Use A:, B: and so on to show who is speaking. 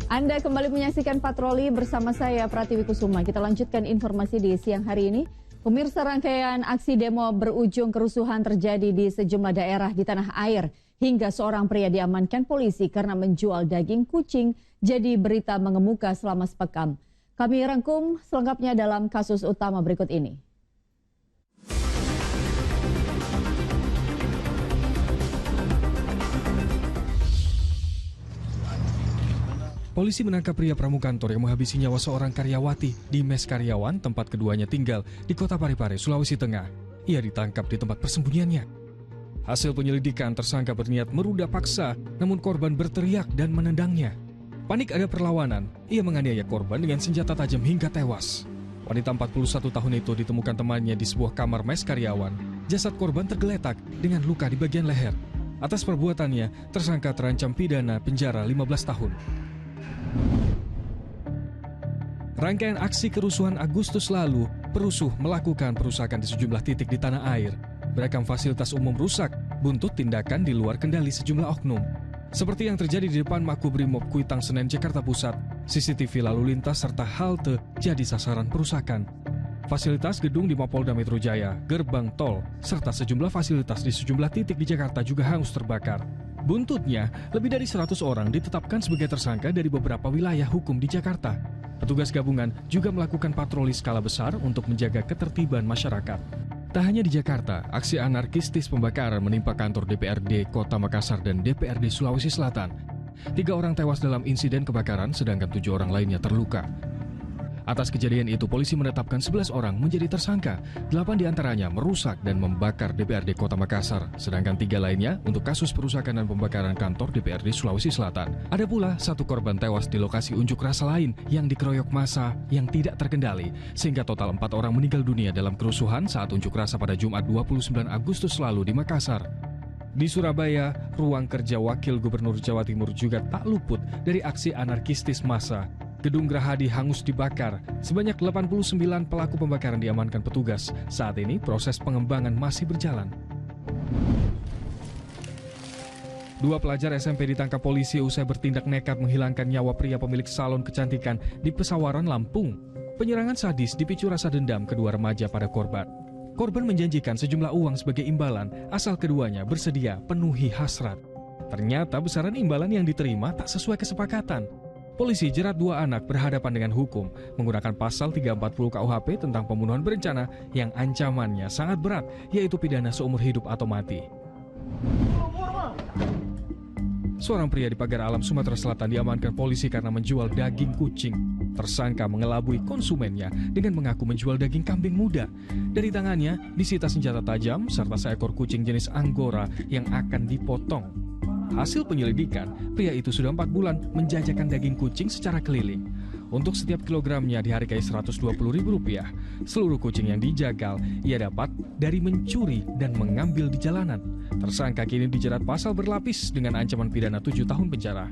A: Anda kembali menyaksikan Patroli bersama saya Pratiwi Kusuma. Kita lanjutkan informasi di siang hari ini. Pemirsa, rangkaian aksi demo berujung kerusuhan terjadi di sejumlah daerah di tanah air. Hingga seorang pria diamankan polisi karena menjual daging kucing jadi berita mengemuka selama sepekan. Kami rangkum selengkapnya dalam kasus utama berikut ini.
B: Polisi menangkap pria pramukantor yang menghabisi nyawa seorang karyawati di mes karyawan tempat keduanya tinggal di Kota Parepare, Sulawesi Tengah. Ia ditangkap di tempat persembunyiannya. Hasil penyelidikan, tersangka berniat meruda paksa, namun korban berteriak dan menendangnya. Panik ada perlawanan, ia menganiaya korban dengan senjata tajam hingga tewas. Wanita 41 tahun itu ditemukan temannya di sebuah kamar mes karyawan. Jasad korban tergeletak dengan luka di bagian leher. Atas perbuatannya, tersangka terancam pidana penjara 15 tahun. Rangkaian aksi kerusuhan Agustus lalu, perusuh melakukan perusakan di sejumlah titik di tanah air. Beragam fasilitas umum rusak, buntut tindakan di luar kendali sejumlah oknum. Seperti yang terjadi di depan Makobrimob Kuitang Senen, Jakarta Pusat, CCTV lalu lintas serta halte jadi sasaran perusakan. Fasilitas gedung di Mapolda Metro Jaya, gerbang tol, serta sejumlah fasilitas di sejumlah titik di Jakarta juga hangus terbakar. Buntutnya, lebih dari 100 orang ditetapkan sebagai tersangka dari beberapa wilayah hukum di Jakarta. Petugas gabungan juga melakukan patroli skala besar untuk menjaga ketertiban masyarakat. Tak hanya di Jakarta, aksi anarkistis pembakaran menimpa kantor DPRD Kota Makassar dan DPRD Sulawesi Selatan. 3 orang tewas dalam insiden kebakaran, sedangkan 7 orang lainnya terluka. Atas kejadian itu, polisi menetapkan 11 orang menjadi tersangka. 8 diantaranya merusak dan membakar DPRD Kota Makassar, sedangkan 3 lainnya untuk kasus perusakan dan pembakaran kantor DPRD Sulawesi Selatan. Ada pula 1 korban tewas di lokasi unjuk rasa lain yang dikeroyok massa yang tidak terkendali, sehingga total 4 orang meninggal dunia dalam kerusuhan saat unjuk rasa pada Jumat 29 Agustus lalu di Makassar. Di Surabaya, ruang kerja Wakil Gubernur Jawa Timur juga tak luput dari aksi anarkistis massa. Gedung Gerahadi hangus dibakar. Sebanyak 89 pelaku pembakaran diamankan petugas. Saat ini proses pengembangan masih berjalan. 2 pelajar SMP ditangkap polisi usai bertindak nekat menghilangkan nyawa pria pemilik salon kecantikan di Pesawaran, Lampung. Penyerangan sadis dipicu rasa dendam kedua remaja pada korban. Korban menjanjikan sejumlah uang sebagai imbalan asal keduanya bersedia penuhi hasrat. Ternyata besaran imbalan yang diterima tak sesuai kesepakatan. Polisi jerat 2 anak berhadapan dengan hukum menggunakan pasal 340 KUHP tentang pembunuhan berencana yang ancamannya sangat berat, yaitu pidana seumur hidup atau mati. Seorang pria di Pagar Alam, Sumatera Selatan diamankan polisi karena menjual daging kucing. Tersangka mengelabui konsumennya dengan mengaku menjual daging kambing muda. Dari tangannya disita senjata tajam serta seekor kucing jenis Anggora yang akan dipotong. Hasil penyelidikan, pria itu sudah 4 bulan menjajakan daging kucing secara keliling. Untuk setiap kilogramnya dihargai Rp120.000. Seluruh kucing yang dijagal ia dapat dari mencuri dan mengambil di jalanan. Tersangka kini dijerat pasal berlapis dengan ancaman pidana 7 tahun penjara.